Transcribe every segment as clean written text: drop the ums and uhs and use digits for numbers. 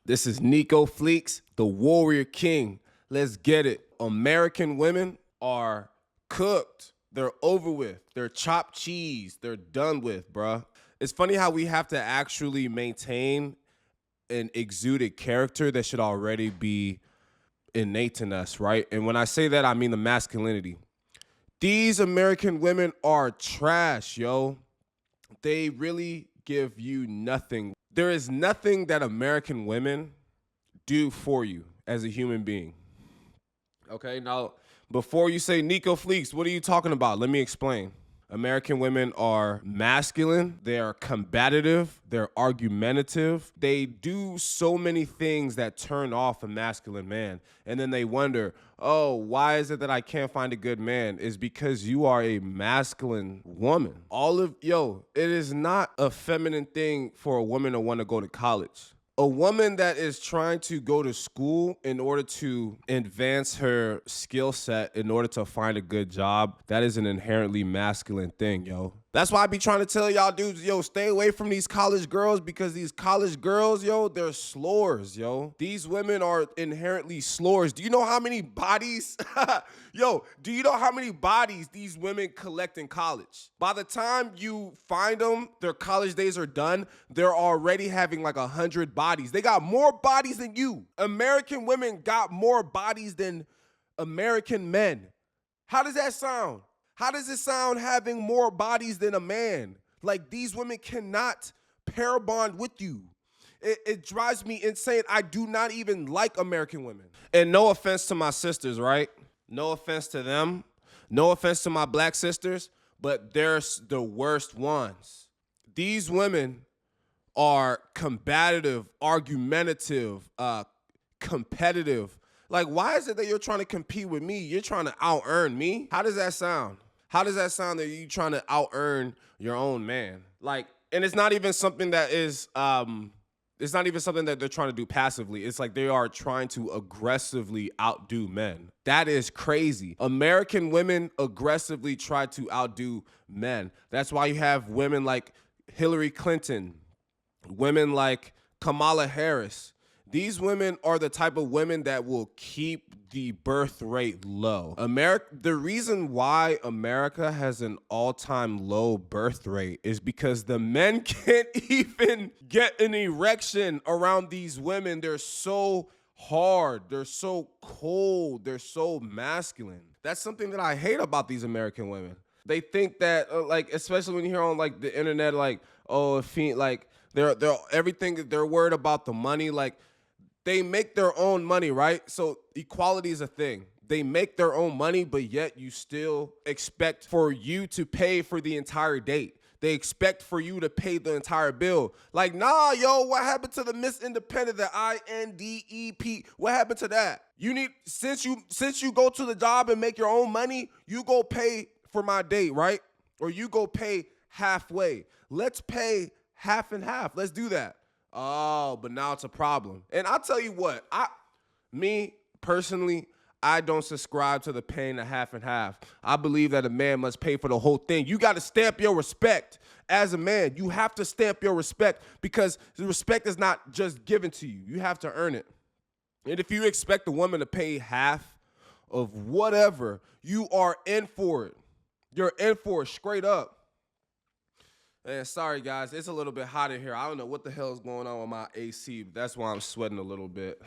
This is Nico Fleeks, the Warrior King. Let's get it. American women are cooked. They're over with. They're chopped cheese. They're done with, bruh. It's funny how we have to actually maintain an exuded character that should already be innate in us, right? And when I say that, I mean the masculinity. These American women are trash, yo. They really give you nothing. There is nothing that American women do for you as a human being. Okay, now, before you say, Nico Fleeks, what are you talking about? Let me explain. American women are masculine, they are combative, they're argumentative. They do so many things that turn off a masculine man. And then they wonder, oh, why is it that I can't find a good man? It's because you are a masculine woman. It is not a feminine thing for a woman to want to go to college. A woman that is trying to go to school in order to advance her skill set, in order to find a good job, that is an inherently masculine thing, yo. That's why I be trying to tell y'all dudes, yo, stay away from these college girls, because these college girls, yo, they're slores, yo. These women are inherently slores. Do you know how many bodies, do you know how many bodies these women collect in college? By the time you find them, their college days are done, they're already having like 100 bodies. They got more bodies than you. American women got more bodies than American men. How does that sound? How does it sound having more bodies than a man? Like, these women cannot pair bond with you. It drives me insane. I do not even like American women. And no offense to my sisters, right? No offense to them. No offense to my black sisters, but they're the worst ones. These women are combative, argumentative, competitive. Like, why is it that you're trying to compete with me? You're trying to out-earn me? How does that sound? How does that sound that you're trying to out-earn your own man? Like, and it's not even something that is, it's not even something that they're trying to do passively. It's like they are trying to aggressively outdo men. That is crazy. American women aggressively try to outdo men. That's why you have women like Hillary Clinton, women like Kamala Harris. These women are the type of women that will keep the birth rate low. The reason why America has an all-time low birth rate is because the men can't even get an erection around these women. They're so hard, they're so cold, they're so masculine. That's something that I hate about these American women. They think that, especially when you hear on like the internet, like, oh, they're everything, they're worried about the money, like. They make their own money, right? So equality is a thing. They make their own money, but yet you still expect for you to pay for the entire date. They expect for you to pay the entire bill. Like, nah, yo, what happened to the Miss Independent, the INDEP? What happened to that? You need, since you go to the job and make your own money, you go pay for my date, right? Or you go pay halfway. Let's pay half and half. Let's do that. Oh, but now it's a problem. And I'll tell you what, me personally, I don't subscribe to the paying a half and half. I believe that a man must pay for the whole thing. You got to stamp your respect as a man. You have to stamp your respect, because the respect is not just given to you. You have to earn it. And if you expect a woman to pay half of whatever, you are in for it. You're in for it straight up. And sorry, guys, it's a little bit hot in here. I don't know what the hell is going on with my AC. But that's why I'm sweating a little bit.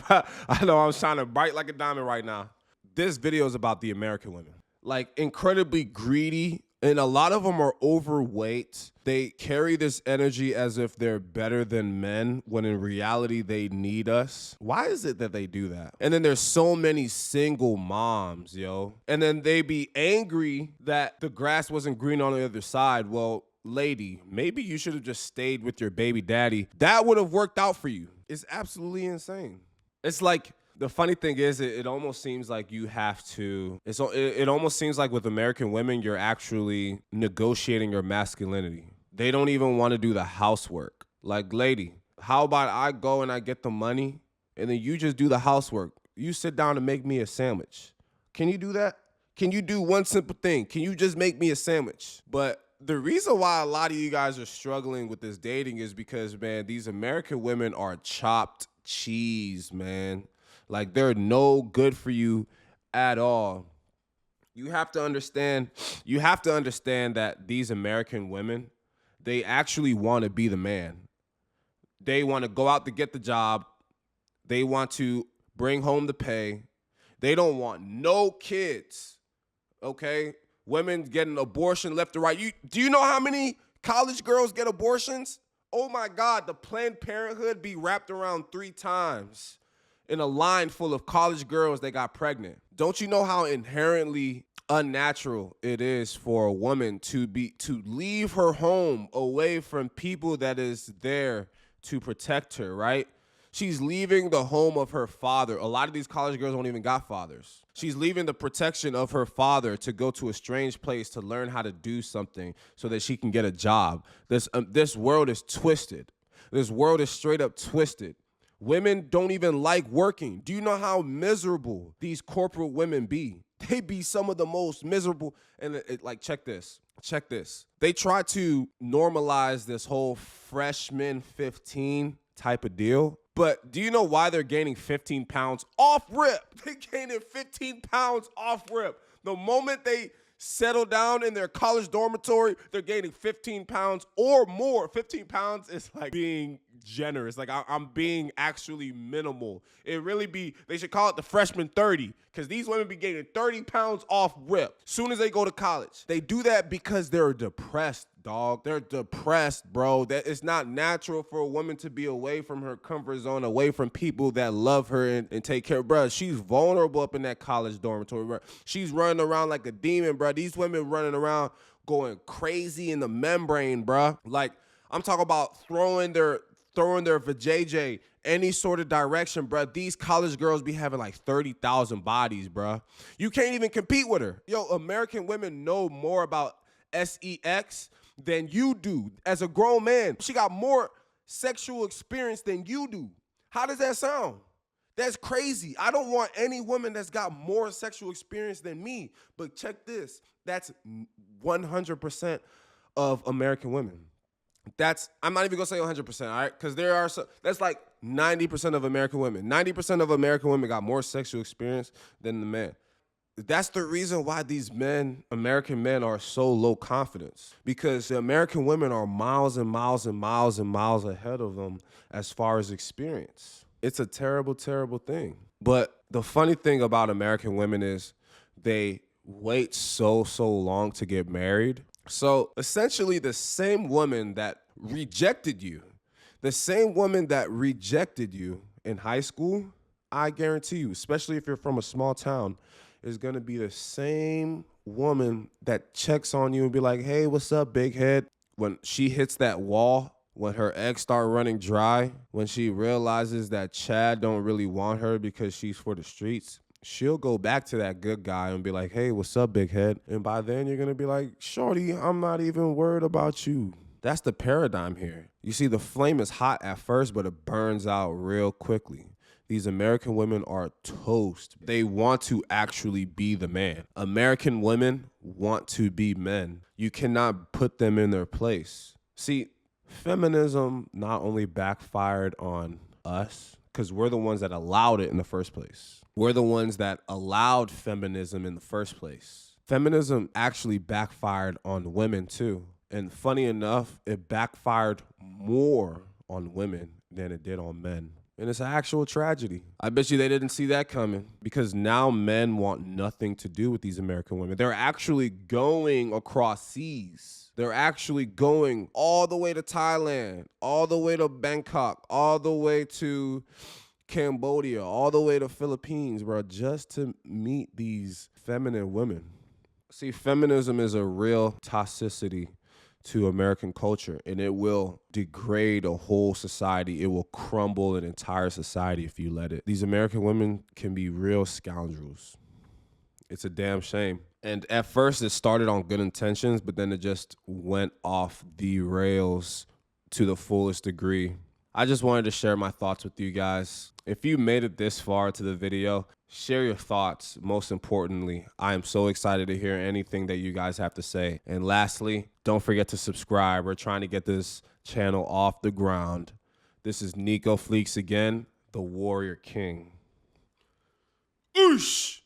I know I'm shining bright like a diamond right now. This video is about the American women. Like, incredibly greedy, and a lot of them are overweight. They carry this energy as if they're better than men, when in reality they need us. Why is it that they do that? And then there's so many single moms, yo. And then they be angry that the grass wasn't green on the other side. Well, lady, maybe you should have just stayed with your baby daddy. That would have worked out for you. It's absolutely insane. It's like, the funny thing is, it almost seems like you have to, it almost seems like with American women, you're actually negotiating your masculinity. They don't even want to do the housework. Like, lady, how about I go and I get the money, and then you just do the housework. You sit down and make me a sandwich. Can you do that? Can you do one simple thing? Can you just make me a sandwich? But the reason why a lot of you guys are struggling with this dating is because, man, these American women are chopped cheese, man. Like, they're no good for you at all. You have to understand that these American women, they actually want to be the man. They want to go out to get the job. They want to bring home the pay. They don't want no kids, okay? Women getting abortion left to right. Do you know how many college girls get abortions? Oh, my God, the Planned Parenthood be wrapped around 3 times in a line full of college girls that got pregnant. Don't you know how inherently unnatural it is for a woman to leave her home away from people that is there to protect her, right? She's leaving the home of her father. A lot of these college girls don't even got fathers. She's leaving the protection of her father to go to a strange place to learn how to do something so that she can get a job. This world is twisted. This world is straight up twisted. Women don't even like working. Do you know how miserable these corporate women be? They be some of the most miserable. And like, check this. They try to normalize this whole freshman 15 type of deal. But do you know why they're gaining 15 pounds off rip? They're gaining 15 pounds off rip. The moment they settle down in their college dormitory, they're gaining 15 pounds or more. 15 pounds is like being generous. Like, I'm being actually minimal. They should call it the freshman 30, because these women be gaining 30 pounds off rip soon as they go to college. They do that because they're depressed, dog. They're depressed, bro. That it's not natural for a woman to be away from her comfort zone, away from people that love her and take care of, bro. She's vulnerable up in that college dormitory, bro. She's running around like a demon, bro. These women running around going crazy in the membrane, bro. Like, I'm talking about throwing their vajayjay any sort of direction, bro. These college girls be having like 30,000 bodies, bro. You can't even compete with her. Yo, American women know more about sex than you do. As a grown man, she got more sexual experience than you do. How does that sound? That's crazy. I don't want any woman that's got more sexual experience than me. But check this. That's 100% of American women. I'm not even gonna say 100%, all right? Because that's like 90% of American women. 90% of American women got more sexual experience than the man. That's the reason why these American men are so low confidence, because the American women are miles and miles and miles and miles ahead of them as far as experience. It's a terrible, terrible thing. But the funny thing about American women is they wait so long to get married. So essentially the same woman that rejected you in high school, I guarantee you, especially if you're from a small town, is going to be the same woman that checks on you and be like, hey, what's up, big head? When she hits that wall, when her eggs start running dry, when she realizes that Chad don't really want her because she's for the streets, she'll go back to that good guy and be like, hey, what's up, big head? And by then you're going to be like, shorty, I'm not even worried about you. That's the paradigm here. You see, the flame is hot at first, but it burns out real quickly. These American women are toast. They want to actually be the man. American women want to be men. You cannot put them in their place. See, feminism not only backfired on us, because we're the ones that allowed it in the first place. We're the ones that allowed feminism in the first place. Feminism actually backfired on women too. And funny enough, it backfired more on women than it did on men. And it's an actual tragedy. I bet you they didn't see that coming, because now men want nothing to do with these American women. They're actually going across seas. They're actually going all the way to Thailand, all the way to Bangkok, all the way to Cambodia, all the way to Philippines, bro, just to meet these feminine women. See, feminism is a real toxicity to American culture, and it will degrade a whole society. It will crumble an entire society if you let it. These American women can be real scoundrels. It's a damn shame. And at first it started on good intentions, but then it just went off the rails to the fullest degree. I just wanted to share my thoughts with you guys. If you made it this far to the video, share your thoughts. Most importantly, I am so excited to hear anything that you guys have to say. And lastly, don't forget to subscribe. We're trying to get this channel off the ground. This is Nico Fleeks again. the warrior king. Oosh!